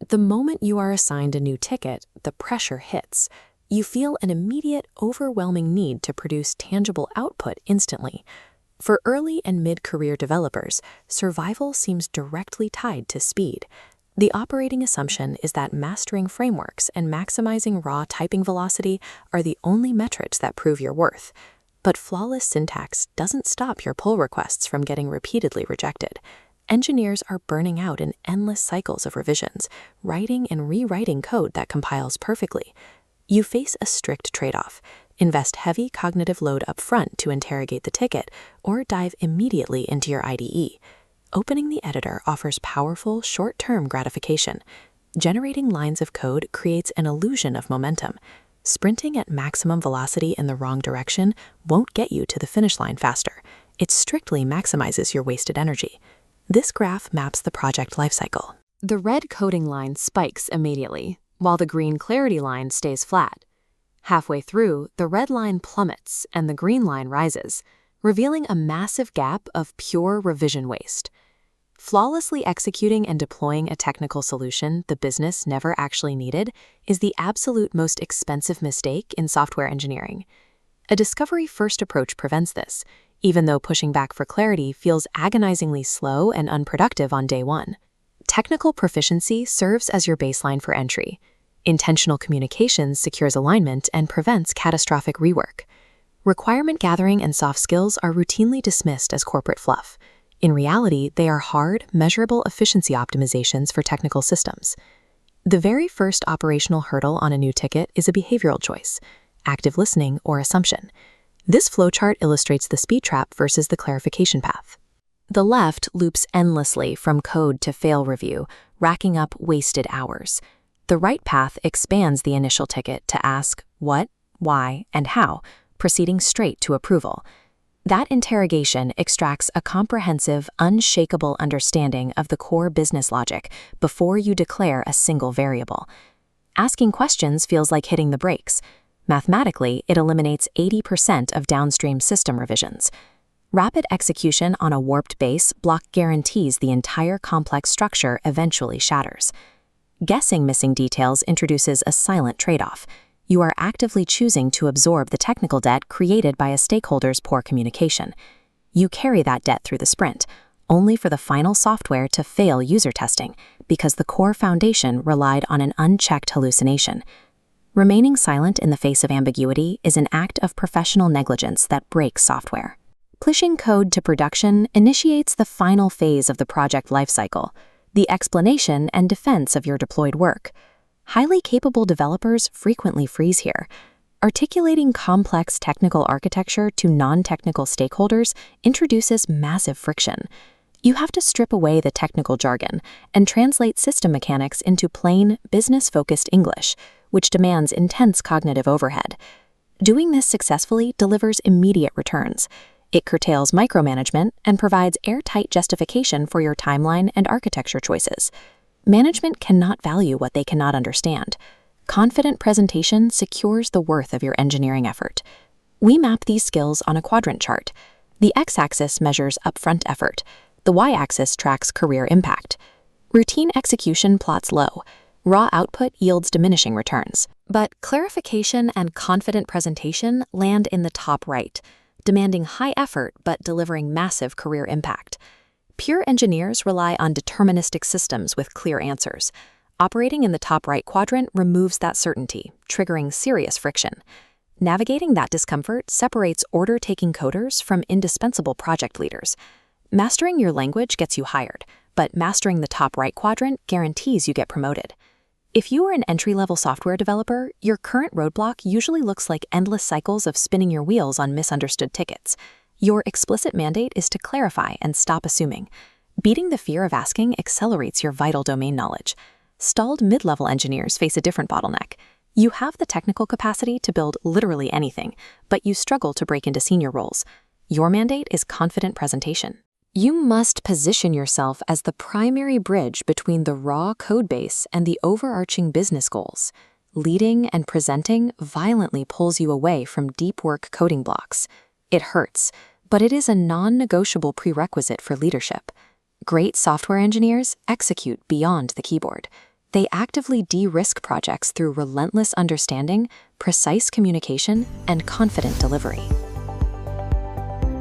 The moment you are assigned a new ticket, the pressure hits. You feel an immediate, overwhelming need to produce tangible output instantly. For early and mid-career developers, survival seems directly tied to speed. The operating assumption is that mastering frameworks and maximizing raw typing velocity are the only metrics that prove your worth. But flawless syntax doesn't stop your pull requests from getting repeatedly rejected. Engineers are burning out in endless cycles of revisions, writing and rewriting code that compiles perfectly. You face a strict trade-off. Invest heavy cognitive load up front to interrogate the ticket, or dive immediately into your IDE. Opening the editor offers powerful, short-term gratification. Generating lines of code creates an illusion of momentum. Sprinting at maximum velocity in the wrong direction won't get you to the finish line faster. It strictly maximizes your wasted energy. This graph maps the project lifecycle. The red coding line spikes immediately, while the green clarity line stays flat. Halfway through, the red line plummets and the green line rises, revealing a massive gap of pure revision waste. Flawlessly executing and deploying a technical solution the business never actually needed is the absolute most expensive mistake in software engineering. A discovery-first approach prevents this, even though pushing back for clarity feels agonizingly slow and unproductive on day one. Technical proficiency serves as your baseline for entry. Intentional communications secures alignment and prevents catastrophic rework. Requirement gathering and soft skills are routinely dismissed as corporate fluff. In reality, they are hard, measurable efficiency optimizations for technical systems. The very first operational hurdle on a new ticket is a behavioral choice: active listening or assumption. This flowchart illustrates the speed trap versus the clarification path. The left loops endlessly from code to fail review, racking up wasted hours. The right path expands the initial ticket to ask what, why, and how, proceeding straight to approval. That interrogation extracts a comprehensive, unshakable understanding of the core business logic before you declare a single variable. Asking questions feels like hitting the brakes. Mathematically, it eliminates 80% of downstream system revisions. Rapid execution on a warped base block guarantees the entire complex structure eventually shatters. Guessing missing details introduces a silent trade-off. You are actively choosing to absorb the technical debt created by a stakeholder's poor communication. You carry that debt through the sprint, only for the final software to fail user testing because the core foundation relied on an unchecked hallucination. Remaining silent in the face of ambiguity is an act of professional negligence that breaks software. Pushing code to production initiates the final phase of the project lifecycle, the explanation and defense of your deployed work. Highly capable developers frequently freeze here. Articulating complex technical architecture to non-technical stakeholders introduces massive friction. You have to strip away the technical jargon and translate system mechanics into plain, business-focused English, which demands intense cognitive overhead. Doing this successfully delivers immediate returns. It curtails micromanagement and provides airtight justification for your timeline and architecture choices. Management cannot value what they cannot understand. Confident presentation secures the worth of your engineering effort. We map these skills on a quadrant chart. The x-axis measures upfront effort. The y-axis tracks career impact. Routine execution plots low. Raw output yields diminishing returns. But clarification and confident presentation land in the top right, demanding high effort but delivering massive career impact. Pure engineers rely on deterministic systems with clear answers. Operating in the top right quadrant removes that certainty, triggering serious friction. Navigating that discomfort separates order-taking coders from indispensable project leaders. Mastering your language gets you hired, but mastering the top right quadrant guarantees you get promoted. If you are an entry-level software developer, your current roadblock usually looks like endless cycles of spinning your wheels on misunderstood tickets. Your explicit mandate is to clarify and stop assuming. Beating the fear of asking accelerates your vital domain knowledge. Stalled mid-level engineers face a different bottleneck. You have the technical capacity to build literally anything, but you struggle to break into senior roles. Your mandate is confident presentation. You must position yourself as the primary bridge between the raw codebase and the overarching business goals. Leading and presenting violently pulls you away from deep work coding blocks. It hurts, but it is a non-negotiable prerequisite for leadership. Great software engineers execute beyond the keyboard. They actively de-risk projects through relentless understanding, precise communication, and confident delivery.